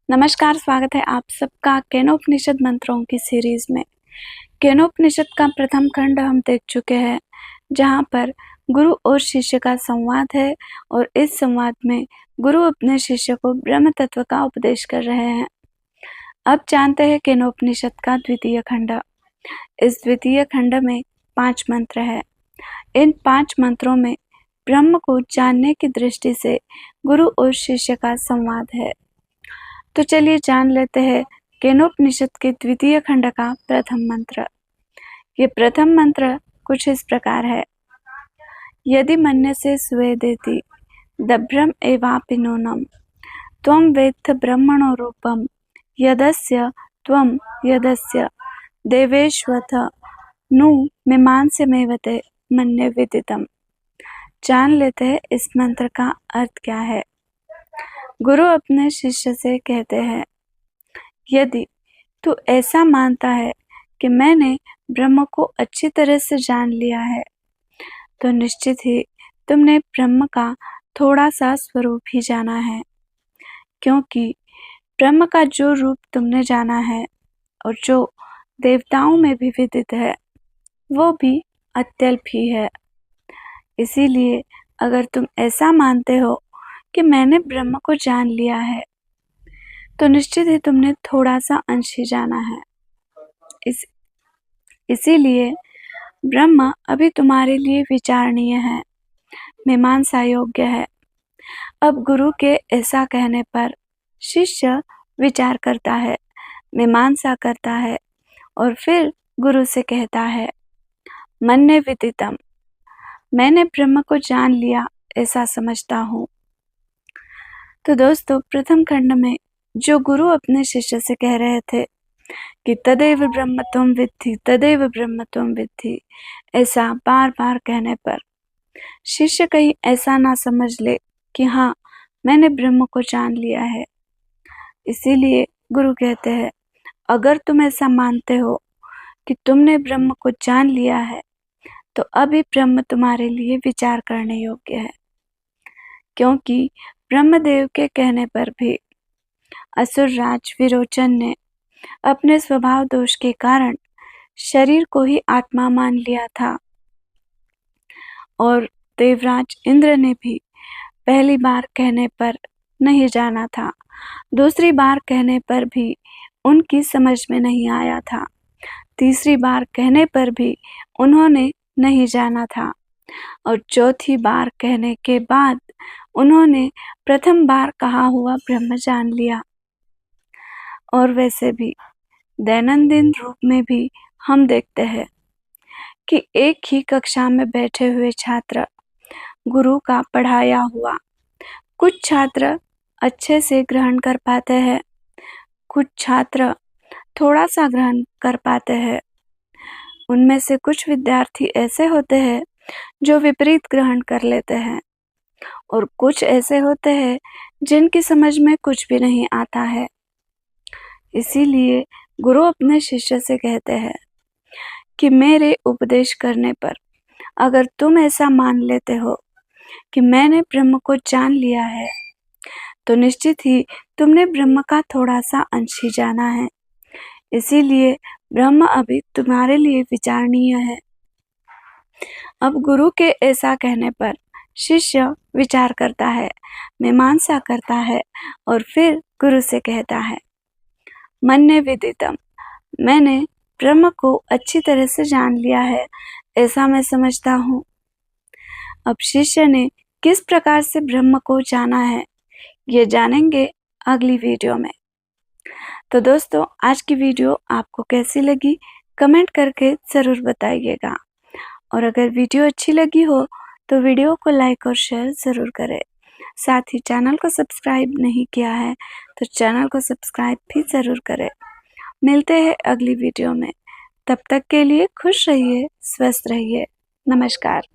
नमस्कार, स्वागत है आप सबका केनोपनिषद मंत्रों की सीरीज में। केनोपनिषद का प्रथम खंड हम देख चुके हैं, जहाँ पर गुरु और शिष्य का संवाद है और इस संवाद में गुरु अपने शिष्य को ब्रह्म तत्व का उपदेश कर रहे हैं। अब जानते हैं केनोपनिषद का द्वितीय खंड। इस द्वितीय खंड में 5 मंत्र है। इन 5 मंत्रों में ब्रह्म को जानने की दृष्टि से गुरु और शिष्य का संवाद है। तो चलिए जान लेते हैं केनोपनिषद के द्वितीय खंड का प्रथम मंत्र। ये प्रथम मंत्र कुछ इस प्रकार है। यदि मन्यसे स्वेदेति दभ्रम एवापि नूनम त्वं वेत्थ ब्रह्मणो रूपम यदस्य त्वं यदस्य देवेष्वथ नु मीमांसमेव ते मन्ये विदितम्। जान लेते हैं इस मंत्र का अर्थ क्या है। गुरु अपने शिष्य से कहते हैं, यदि तू ऐसा मानता है कि मैंने ब्रह्म को अच्छी तरह से जान लिया है, तो निश्चित ही तुमने ब्रह्म का थोड़ा सा स्वरूप ही जाना है, क्योंकि ब्रह्म का जो रूप तुमने जाना है और जो देवताओं में भी विदित है, वो भी अत्यल्प ही है। इसीलिए अगर तुम ऐसा मानते हो कि मैंने ब्रह्म को जान लिया है, तो निश्चित ही तुमने थोड़ा सा अंश ही जाना है। इसीलिए ब्रह्म अभी तुम्हारे लिए विचारणीय है, मीमांसा योग्य है। अब गुरु के ऐसा कहने पर शिष्य विचार करता है, मीमांसा करता है और फिर गुरु से कहता है, मन्ये विदितम्, मैंने ब्रह्म को जान लिया ऐसा समझता हूँ। तो दोस्तों, प्रथम खंड में जो गुरु अपने शिष्य से कह रहे थे कि तदेव ब्रह्म त्वं विद्धि, तदेव ब्रह्म त्वं विद्धि, ऐसा बार बार कहने पर शिष्य कहीं ऐसा ना समझ ले कि हाँ, मैंने ब्रह्म को जान लिया है। इसीलिए गुरु कहते हैं, अगर तुम ऐसा मानते हो कि तुमने ब्रह्म को जान लिया है, तो अभी ब्रह्म तुम्हारे लिए विचार करने योग्य है, क्योंकि ब्रह्मदेव के कहने पर भी असुरराज विरोचन ने अपने स्वभाव दोष के कारण शरीर को ही आत्मा मान लिया था, और देवराज इंद्र ने भी पहली बार कहने पर नहीं जाना था, दूसरी बार कहने पर भी उनकी समझ में नहीं आया था, तीसरी बार कहने पर भी उन्होंने नहीं जाना था, और चौथी बार कहने के बाद उन्होंने प्रथम बार कहा हुआ ब्रह्म जान लिया। और वैसे भी दैनंदिन रूप में भी हम देखते हैं कि एक ही कक्षा में बैठे हुए छात्र गुरु का पढ़ाया हुआ कुछ छात्र अच्छे से ग्रहण कर पाते हैं, कुछ छात्र थोड़ा सा ग्रहण कर पाते हैं। उनमें से कुछ विद्यार्थी ऐसे होते हैं जो विपरीत ग्रहण कर लेते हैं, और कुछ ऐसे होते हैं जिनकी समझ में कुछ भी नहीं आता है। इसीलिए गुरु अपने शिष्य से कहते हैं कि मेरे उपदेश करने पर अगर तुम ऐसा मान लेते हो कि मैंने ब्रह्म को जान लिया है, तो निश्चित ही तुमने ब्रह्म का थोड़ा सा अंश ही जाना है। इसीलिए ब्रह्म अभी तुम्हारे लिए विचारणीय है। अब गुरु के ऐसा कहने पर शिष्य विचार करता है, मीमांसा करता है और फिर गुरु से कहता है, मन्ये विदितम्, मैंने ब्रह्म को अच्छी तरह से जान लिया है ऐसा मैं समझता हूँ। अब शिष्य ने किस प्रकार से ब्रह्म को जाना है, ये जानेंगे अगली वीडियो में। तो दोस्तों, आज की वीडियो आपको कैसी लगी कमेंट करके ज़रूर बताइएगा, और अगर वीडियो अच्छी लगी हो तो वीडियो को लाइक और शेयर ज़रूर करें। साथ ही चैनल को सब्सक्राइब नहीं किया है तो चैनल को सब्सक्राइब भी ज़रूर करें। मिलते हैं अगली वीडियो में, तब तक के लिए खुश रहिए, स्वस्थ रहिए। नमस्कार।